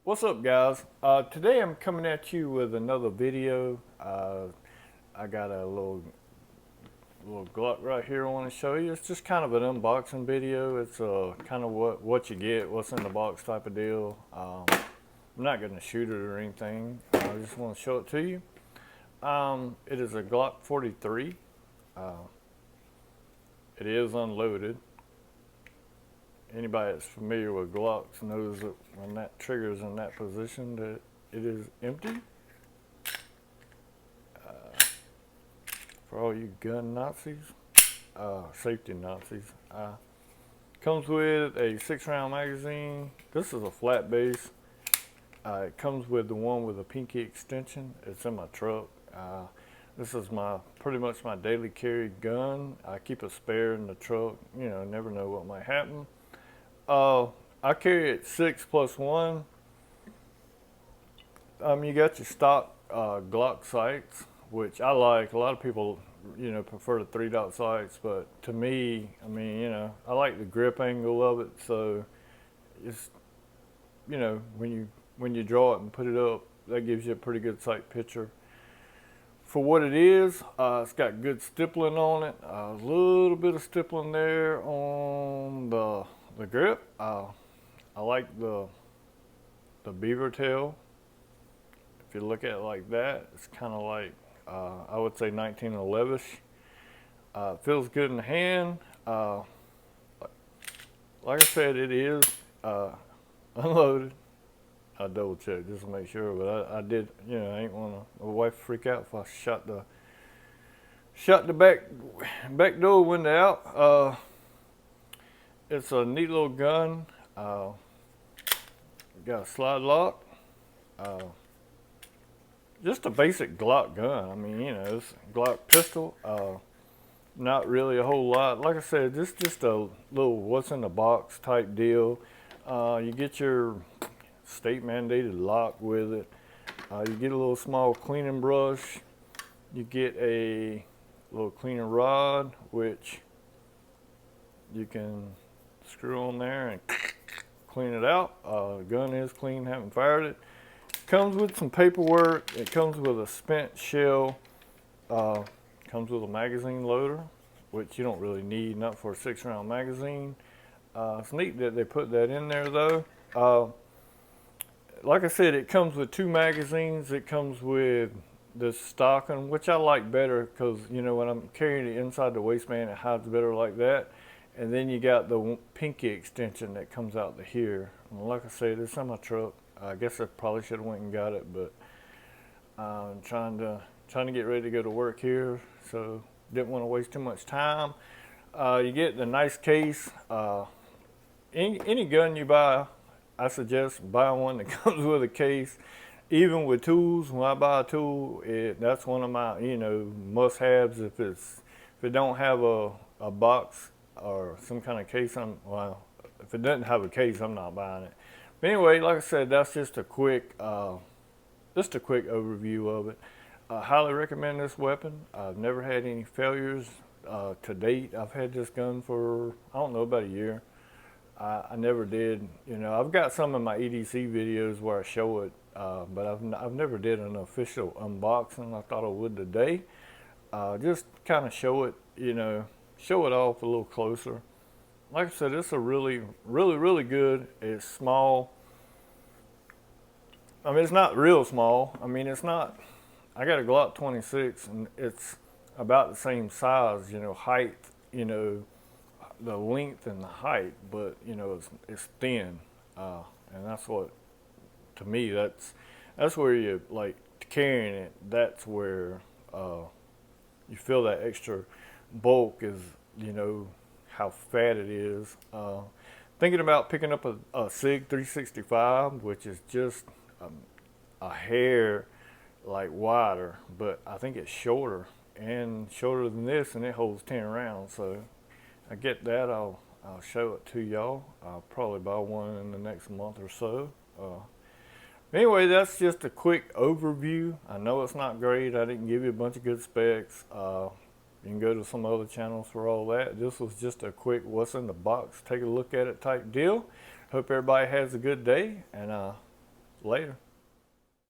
What's up, guys? Today I'm coming at you with another video. I got a little Glock right here I want to show you. It's just kind of an unboxing video. It's kind of what you get, what's in the box type of deal. I'm not going to shoot it or anything. I just want to show it to you. It is a Glock 43. It is unloaded. Anybody that's familiar with Glocks knows that when that trigger is in that position that it is empty. For all you gun Nazis, safety Nazis. Comes with a 6-round magazine. This is a flat base. It comes with the one with a pinky extension. It's in my truck. This is pretty much my daily carry gun. I keep a spare in the truck. You know, never know what might happen. I carry it 6+1. You got your stock Glock sights, which I like. A lot of people, prefer the 3-dot sights, but to me, I like the grip angle of it. So it's, when you draw it and put it up, that gives you a pretty good sight picture. For what it is, it's got good stippling on it. A little bit of stippling there on the grip. I like the beaver tail. If you look at it like that, it's kind of like I would say 1911ish. Feels good in the hand. Like I said, it is unloaded. I double checked just to make sure, but I did. I ain't want my wife to freak out if I shut the back door window out. It's a neat little gun. Got a slide lock. Just a basic Glock gun. It's a Glock pistol. Not really a whole lot. Like I said, this just a little what's in the box type deal. You get your state mandated lock with it. You get a little small cleaning brush. You get a little cleaning rod, which you can screw on there and clean it out. The gun is clean, haven't fired it. Comes with some paperwork. It comes with a spent shell. Comes with a magazine loader, which you don't really need, not for a 6-round magazine. It's neat that they put that in there though. Like I said, it comes with 2 magazines. It comes with the stocking, which I like better because, when I'm carrying it inside the waistband, it hides better like that. And then you got the pinky extension that comes out to here. And like I said, it's in my truck. I guess I probably should have went and got it, but I'm trying to get ready to go to work here, so didn't want to waste too much time. You get the nice case. Any gun you buy, I suggest buy one that comes with a case. Even with tools, when I buy a tool, that's one of my must-haves. If it don't have a box or some kind of case, if it doesn't have a case, I'm not buying it. But anyway, like I said, that's just a quick overview of it. I highly recommend this weapon. I've never had any failures to date. I've had this gun for, I don't know, about a year. I never did, I've got some of my EDC videos where I show it, but I've never did an official unboxing. I thought I would today. Just kind of show it, show it off a little closer. Like I said, it's a really, really, really good. It's small. It's not real small. It's not, I got a Glock 26 and it's about the same size, height, the length and the height, but it's thin, and that's what, to me, that's where you like carrying it. That's where you feel that extra bulk is, how fat it is. Thinking about picking up a SIG 365, which is just a hair like wider, but I think it's shorter than this, and it holds 10 rounds. So I get that. I'll show it to y'all. I'll probably buy one in the next month or so. Anyway, that's just a quick overview. I know it's not great. I didn't give you a bunch of good specs. You can go to some other channels for all that. This was just a quick what's in the box, take a look at it type deal. Hope everybody has a good day, and Later.